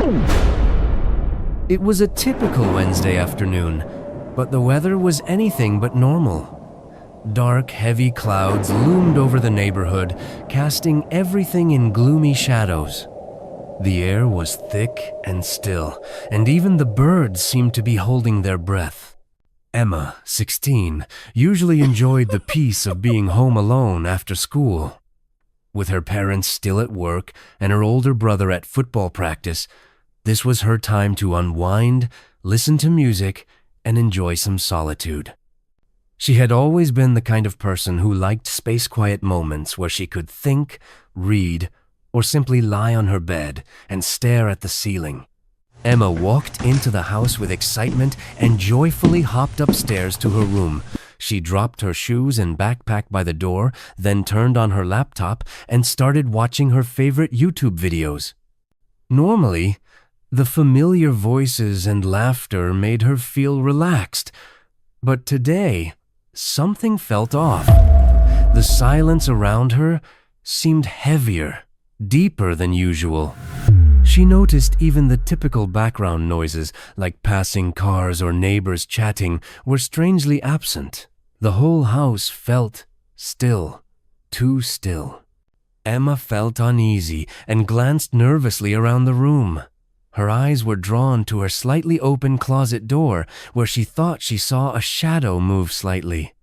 It was a typical Wednesday afternoon, but the weather was anything but normal. Dark, heavy clouds loomed over the neighborhood, casting everything in gloomy shadows. The air was thick and still, and even the birds seemed to be holding their breath. Emma, 16, usually enjoyed the peace of being home alone after school. With her parents still at work and her older brother at football practice, this was her time to unwind, listen to music, and enjoy some solitude. She had always been the kind of person who liked space-quiet moments where she could think, read, or simply lie on her bed and stare at the ceiling. Emma walked into the house with excitement and joyfully hopped upstairs to her room. She dropped her shoes and backpack by the door, then turned on her laptop and started watching her favorite YouTube videos. Normally, the familiar voices and laughter made her feel relaxed, but today, something felt off. The silence around her seemed heavier, deeper than usual. She noticed even the typical background noises, like passing cars or neighbors chatting, were strangely absent. The whole house felt still, too still. Emma felt uneasy and glanced nervously around the room. Her eyes were drawn to her slightly open closet door, where she thought she saw a shadow move slightly.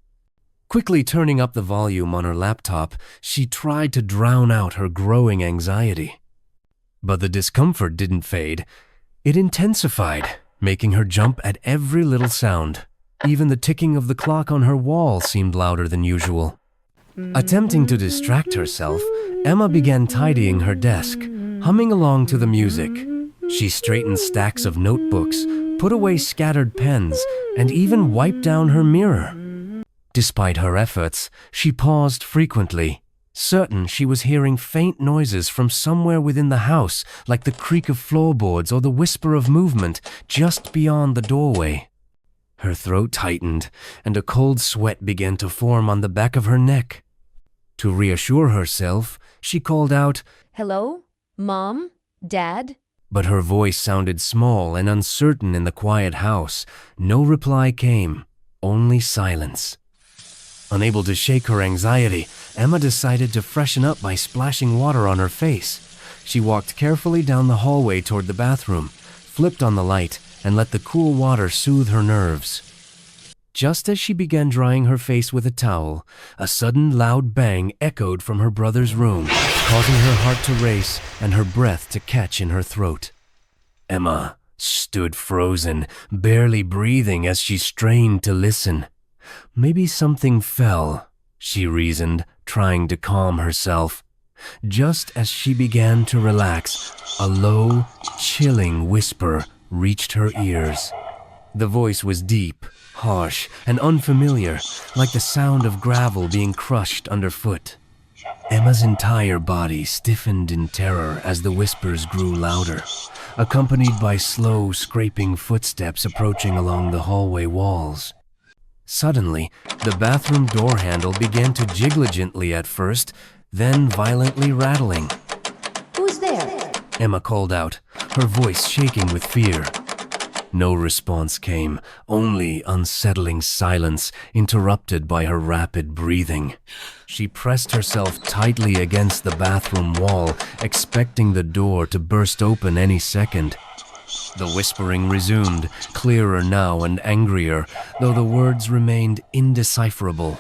Quickly turning up the volume on her laptop, she tried to drown out her growing anxiety. But the discomfort didn't fade. It intensified, making her jump at every little sound. Even the ticking of the clock on her wall seemed louder than usual. Attempting to distract herself, Emma began tidying her desk, humming along to the music. She straightened stacks of notebooks, put away scattered pens, and even wiped down her mirror. Despite her efforts, she paused frequently, certain she was hearing faint noises from somewhere within the house, like the creak of floorboards or the whisper of movement just beyond the doorway. Her throat tightened, and a cold sweat began to form on the back of her neck. To reassure herself, she called out, "Hello? Mom? Dad?" But her voice sounded small and uncertain in the quiet house. No reply came, only silence. Unable to shake her anxiety, Emma decided to freshen up by splashing water on her face. She walked carefully down the hallway toward the bathroom, flipped on the light, and let the cool water soothe her nerves. Just as she began drying her face with a towel, a sudden loud bang echoed from her brother's room, causing her heart to race and her breath to catch in her throat. Emma stood frozen, barely breathing as she strained to listen. Maybe something fell, she reasoned, trying to calm herself. Just as she began to relax, a low, chilling whisper reached her ears. The voice was deep, harsh, and unfamiliar, like the sound of gravel being crushed underfoot. Emma's entire body stiffened in terror as the whispers grew louder, accompanied by slow, scraping footsteps approaching along the hallway walls. Suddenly, the bathroom door handle began to jiggle gently at first, then violently rattling. "Who's there?" Emma called out, her voice shaking with fear. No response came, only unsettling silence interrupted by her rapid breathing. She pressed herself tightly against the bathroom wall, expecting the door to burst open any second. The whispering resumed, clearer now and angrier, though the words remained indecipherable.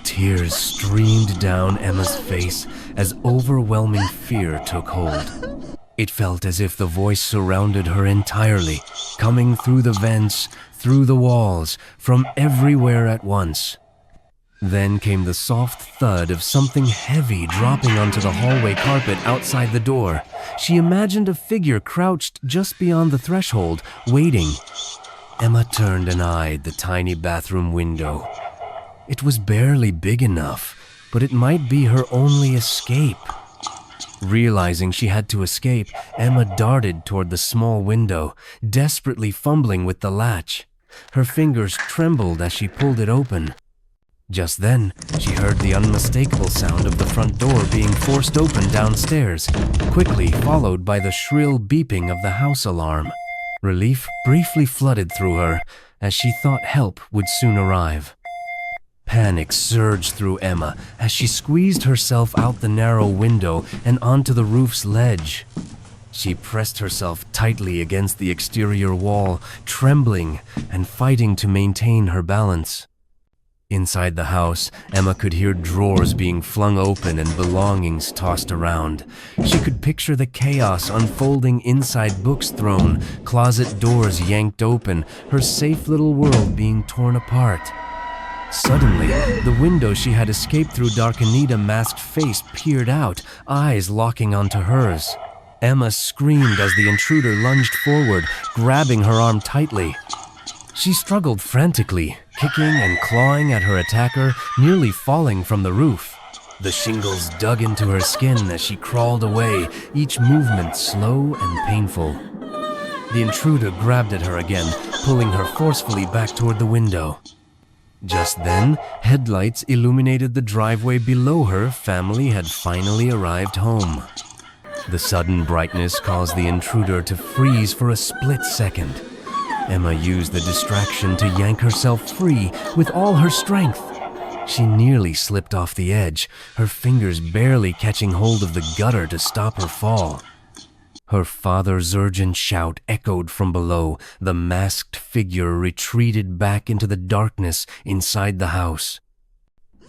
Tears streamed down Emma's face as overwhelming fear took hold. It felt as if the voice surrounded her entirely, coming through the vents, through the walls, from everywhere at once. Then came the soft thud of something heavy dropping onto the hallway carpet outside the door. She imagined a figure crouched just beyond the threshold, waiting. Emma turned and eyed the tiny bathroom window. It was barely big enough, but it might be her only escape. Realizing she had to escape, Emma darted toward the small window, desperately fumbling with the latch. Her fingers trembled as she pulled it open. Just then, she heard the unmistakable sound of the front door being forced open downstairs, quickly followed by the shrill beeping of the house alarm. Relief briefly flooded through her as she thought help would soon arrive. Panic surged through Emma as she squeezed herself out the narrow window and onto the roof's ledge. She pressed herself tightly against the exterior wall, trembling and fighting to maintain her balance. Inside the house, Emma could hear drawers being flung open and belongings tossed around. She could picture the chaos unfolding inside books thrown, closet doors yanked open, her safe little world being torn apart. Suddenly, the window she had escaped through Darkanita's masked face peered out, eyes locking onto hers. Emma screamed as the intruder lunged forward, grabbing her arm tightly. She struggled frantically, kicking and clawing at her attacker, nearly falling from the roof. The shingles dug into her skin as she crawled away, each movement slow and painful. The intruder grabbed at her again, pulling her forcefully back toward the window. Just then, headlights illuminated the driveway below her. Family had finally arrived home. The sudden brightness caused the intruder to freeze for a split second. Emma used the distraction to yank herself free with all her strength. She nearly slipped off the edge, her fingers barely catching hold of the gutter to stop her fall. Her father's urgent shout echoed from below. The masked figure retreated back into the darkness inside the house.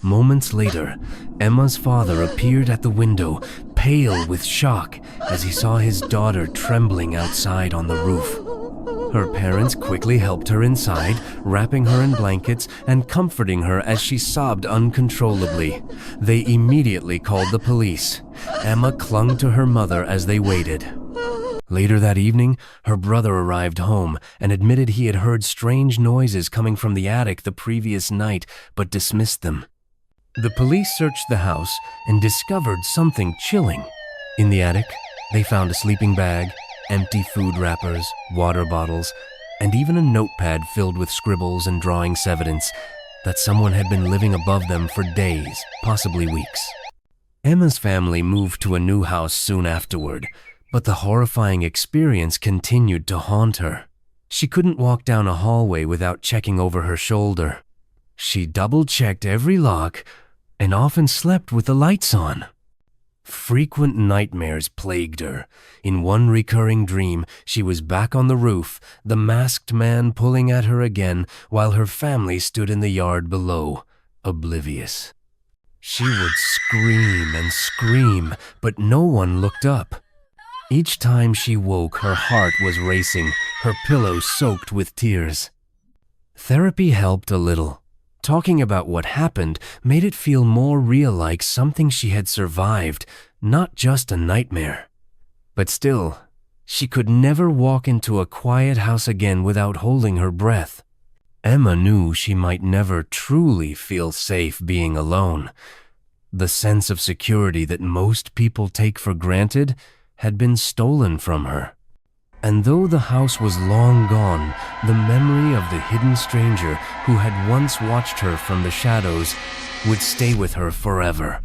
Moments later, Emma's father appeared at the window, pale with shock, as he saw his daughter trembling outside on the roof. Her parents quickly helped her inside, wrapping her in blankets and comforting her as she sobbed uncontrollably. They immediately called the police. Emma clung to her mother as they waited. Later that evening, her brother arrived home and admitted he had heard strange noises coming from the attic the previous night, but dismissed them. The police searched the house and discovered something chilling. In the attic, they found a sleeping bag, empty food wrappers, water bottles, and even a notepad filled with scribbles and drawings, evidence that someone had been living above them for days, possibly weeks. Emma's family moved to a new house soon afterward, but the horrifying experience continued to haunt her. She couldn't walk down a hallway without checking over her shoulder. She double-checked every lock and often slept with the lights on. Frequent nightmares plagued her. In one recurring dream, she was back on the roof, the masked man pulling at her again, while her family stood in the yard below, oblivious. She would scream and scream, but no one looked up. Each time she woke, her heart was racing, her pillow soaked with tears. Therapy helped a little. Talking about what happened made it feel more real, like something she had survived, not just a nightmare. But still, she could never walk into a quiet house again without holding her breath. Emma knew she might never truly feel safe being alone. The sense of security that most people take for granted had been stolen from her. And though the house was long gone, the memory of the hidden stranger who had once watched her from the shadows would stay with her forever.